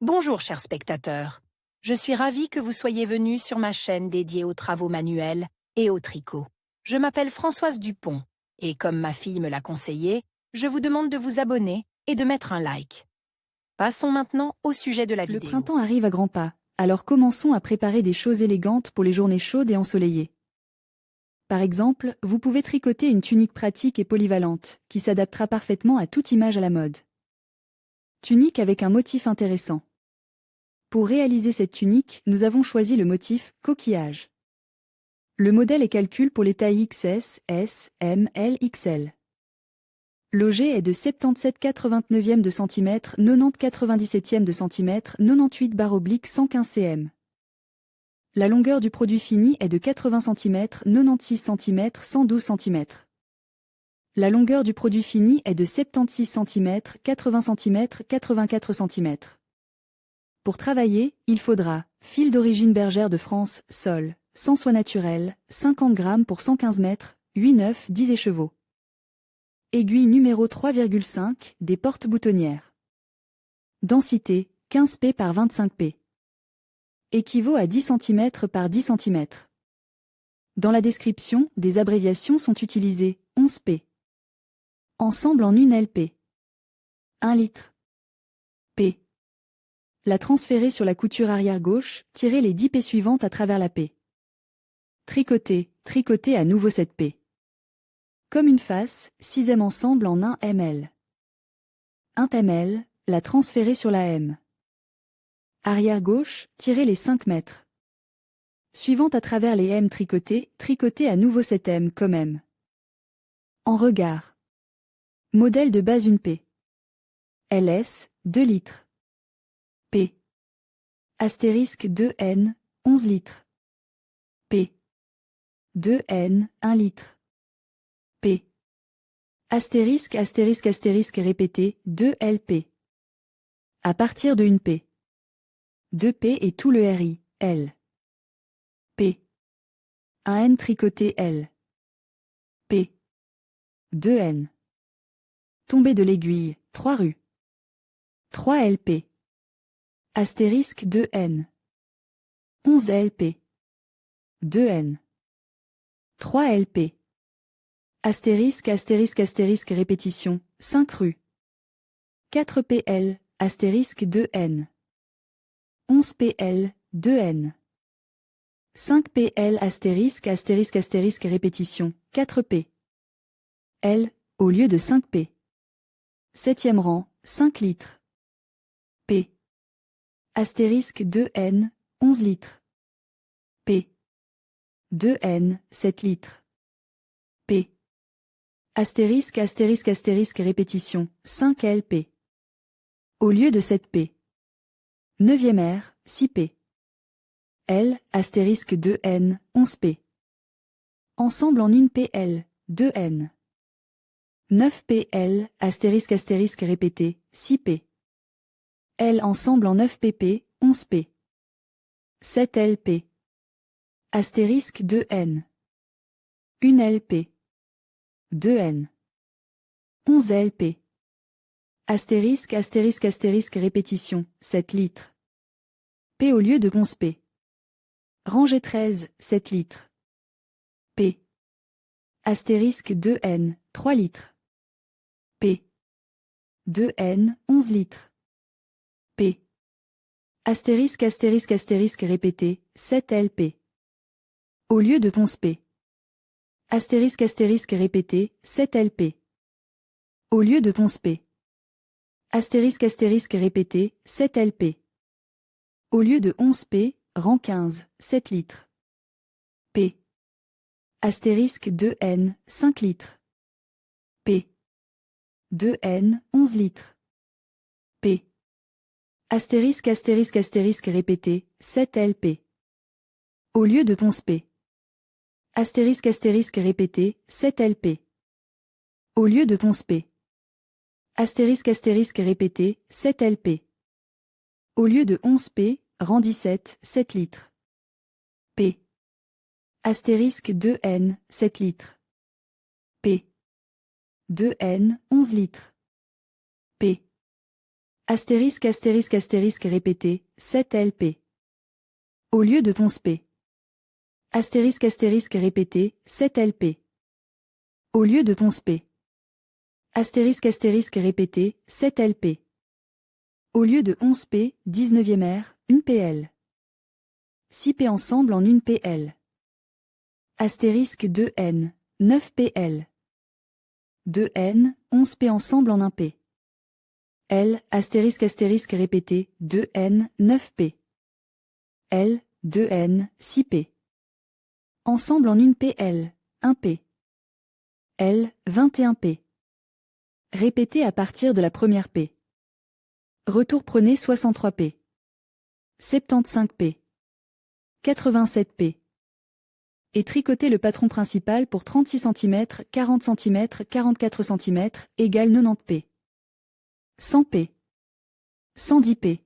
Bonjour chers spectateurs, je suis ravie que vous soyez venus sur ma chaîne dédiée aux travaux manuels et au tricot. Je m'appelle Françoise Dupont et comme ma fille me l'a conseillé, je vous demande de vous abonner et de mettre un like. Passons maintenant au sujet de la vidéo. Le printemps arrive à grands pas, alors commençons à préparer des choses élégantes pour les journées chaudes et ensoleillées. Par exemple, vous pouvez tricoter une tunique pratique et polyvalente, qui s'adaptera parfaitement à toute image à la mode. Tunique avec un motif intéressant. Pour réaliser cette tunique, nous avons choisi le motif « coquillage ». Le modèle est calcul pour les tailles XS, S, M, L, XL. L'auget est de 77/89 de cm, 90/97 de cm, 98/115 cm. La longueur du produit fini est de 80 cm, 96 cm, 112 cm. La longueur du produit fini est de 76 cm, 80 cm, 84 cm. Pour travailler, il faudra fil d'origine bergère de France, sol, sans soie naturelle, 50 g pour 115 mètres, 8, 9, 10 écheveaux. Aiguille numéro 3,5, des porte-boutonnières. Densité, 15 p par 25 p. Équivaut à 10 cm par 10 cm. Dans la description, des abréviations sont utilisées, 11 p. Ensemble en une LP. 1 litre. P. La transférer sur la couture arrière gauche, tirez les 10 p suivantes à travers la P. Tricoter à nouveau cette P. Comme une face, 6e ensemble en 1 ml. 1 ml, la transférer sur la M. Arrière gauche, tirez les 5 mètres. Suivante à travers les M tricoter à nouveau cette M comme M. En regard. Modèle de base une P. LS, 2 litres. P. Astérisque 2N, 11 litres. P. 2N, 1 litre. P. Astérisque répété, 2LP. À partir de une P. 2P et tout le RI, L. P. 1N tricoté L. P. 2N. Tombée de l'aiguille, 3 rues. 3 LP. Astérisque 2N. 11 LP. 2N. 3 LP. Astérisque répétition, 5 rues. 4 PL, astérisque 2N. 11 PL, 2N. 5 PL astérisque répétition, 4 P. L, au lieu de 5 P. 7e rang, 5 litres. P. Astérisque 2N, 11 litres. P. 2N, 7 litres. P. Astérisque répétition, 5 LP. Au lieu de 7 P. 9e R, 6 P. L, astérisque 2N, 11 P. Ensemble en une PL, 2N. 9 PL, astérisque répété, 6 P. L ensemble en 9 PP, 11 P. 7 LP. Astérisque 2N. 1 LP. 2N. 11 LP. Astérisque répétition, 7 litres. P au lieu de 11 P. Rangée 13, 7 litres. P. Astérisque 2N, 3 litres. P. 2N, 11 litres. P. Astérisque répété, 7 LP. Au lieu de 11 P. Astérisque répété, 7 LP. Au lieu de 11 P. Astérisque répété, 7 LP. Au lieu de 11 P, rang 15, 7 litres. P. Astérisque 2N, 5 litres. P. 2N, 11 litres. P. Astérisque répété, 7 LP. Au lieu de 11 P. Astérisque répété, 7 LP. Au lieu de 11 P. Astérisque répété, 7 LP. Au lieu de 11 P, rang 17, 7 litres. P. Astérisque 2N, 7 litres. P. 2N, 11 litres. P. Astérisque astérisque astérisque répété, 7 LP. Au lieu de 11 P. Astérisque astérisque répété, 7 LP. Au lieu de 11 P. Astérisque astérisque répété, 7 LP. Au lieu de 11 P, 19e R, 1 PL. 6 P ensemble en 1 PL. Astérisque 2N, 9 PL. 2N, 11 P ensemble en 1 P. L, astérisque astérisque répété, 2N, 9 P. L, 2N, 6 P. Ensemble en 1 PL, 1 P. L, 21 P. Répété à partir de la première P. Retour prenez 63 P. 75 P. 87 P. Et tricotez le patron principal pour 36 cm, 40 cm, 44 cm, égale 90 P. 100 P. 110 P.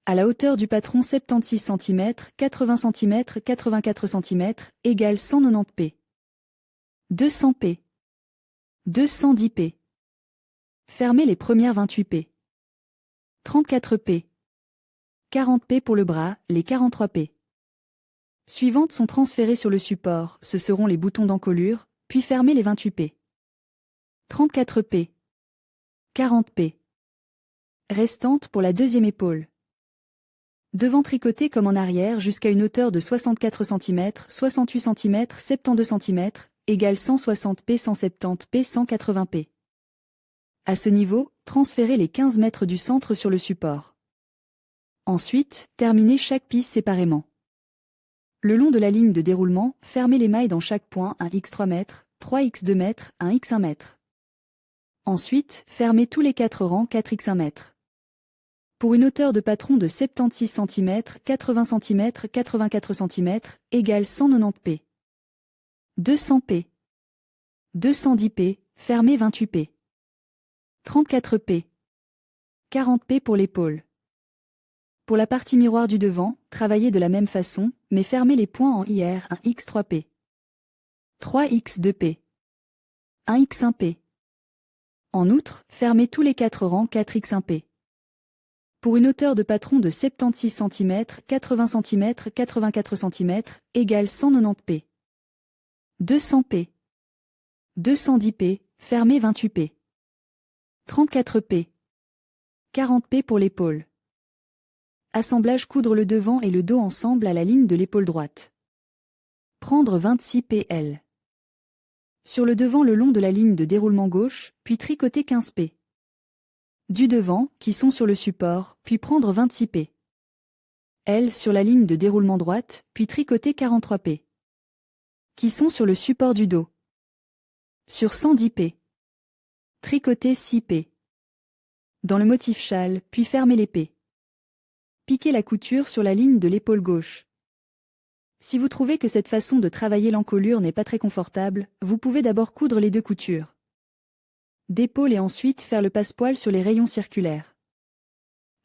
À la hauteur du patron 76 cm, 80 cm, 84 cm, égale 190 P. 200 P. 210 P. Fermez les premières 28 P. 34 P. 40 P pour le bras, les 43 P. Suivantes sont transférées sur le support, ce seront les boutons d'encolure, puis fermez les 28 P. 34 P. 40 P. Restantes pour la deuxième épaule. Devant tricoter comme en arrière jusqu'à une hauteur de 64 cm, 68 cm, 72 cm, égale 160 P, 170 P, 180 P. À ce niveau, transférez les 15 mètres du centre sur le support. Ensuite, terminez chaque piste séparément. Le long de la ligne de déroulement, fermez les mailles dans chaque point 1x 3 mètres, 3x 2 mètres, 1x 1 mètre. Ensuite, fermez tous les 4 rangs 4x 1 mètre. Pour une hauteur de patron de 76 cm, 80 cm, 84 cm, égale 190 P. 200 P. 210 P, fermez 28 P. 34 P. 40 P pour l'épaule. Pour la partie miroir du devant, travaillez de la même façon, mais fermez les points en IR 1x 3 P. 3x 2 P. 1x 1 P. En outre, fermez tous les 4 rangs 4x 1 P. Pour une hauteur de patron de 76 cm, 80 cm, 84 cm, égale 190 P. 200 P. 210 P, fermez 28 P. 34 P. 40 P pour l'épaule. Assemblage coudre le devant et le dos ensemble à la ligne de l'épaule droite. Prendre 26 PL. Sur le devant le long de la ligne de déroulement gauche, puis tricoter 15 P. Du devant, qui sont sur le support, puis prendre 26 P. L sur la ligne de déroulement droite, puis tricoter 43 P. Qui sont sur le support du dos. Sur 110 P. Tricoter 6 P. Dans le motif châle, puis fermer les P. Piquez la couture sur la ligne de l'épaule gauche. Si vous trouvez que cette façon de travailler l'encolure n'est pas très confortable, vous pouvez d'abord coudre les deux coutures d'épaule et ensuite faire le passepoil sur les rayons circulaires.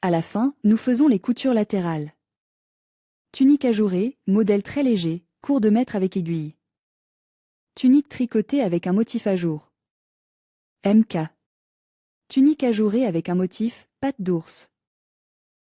À la fin, nous faisons les coutures latérales. Tunique ajourée, modèle très léger, court de mètre avec aiguille. Tunique tricotée avec un motif ajour. MK. Tunique ajourée avec un motif, patte d'ours.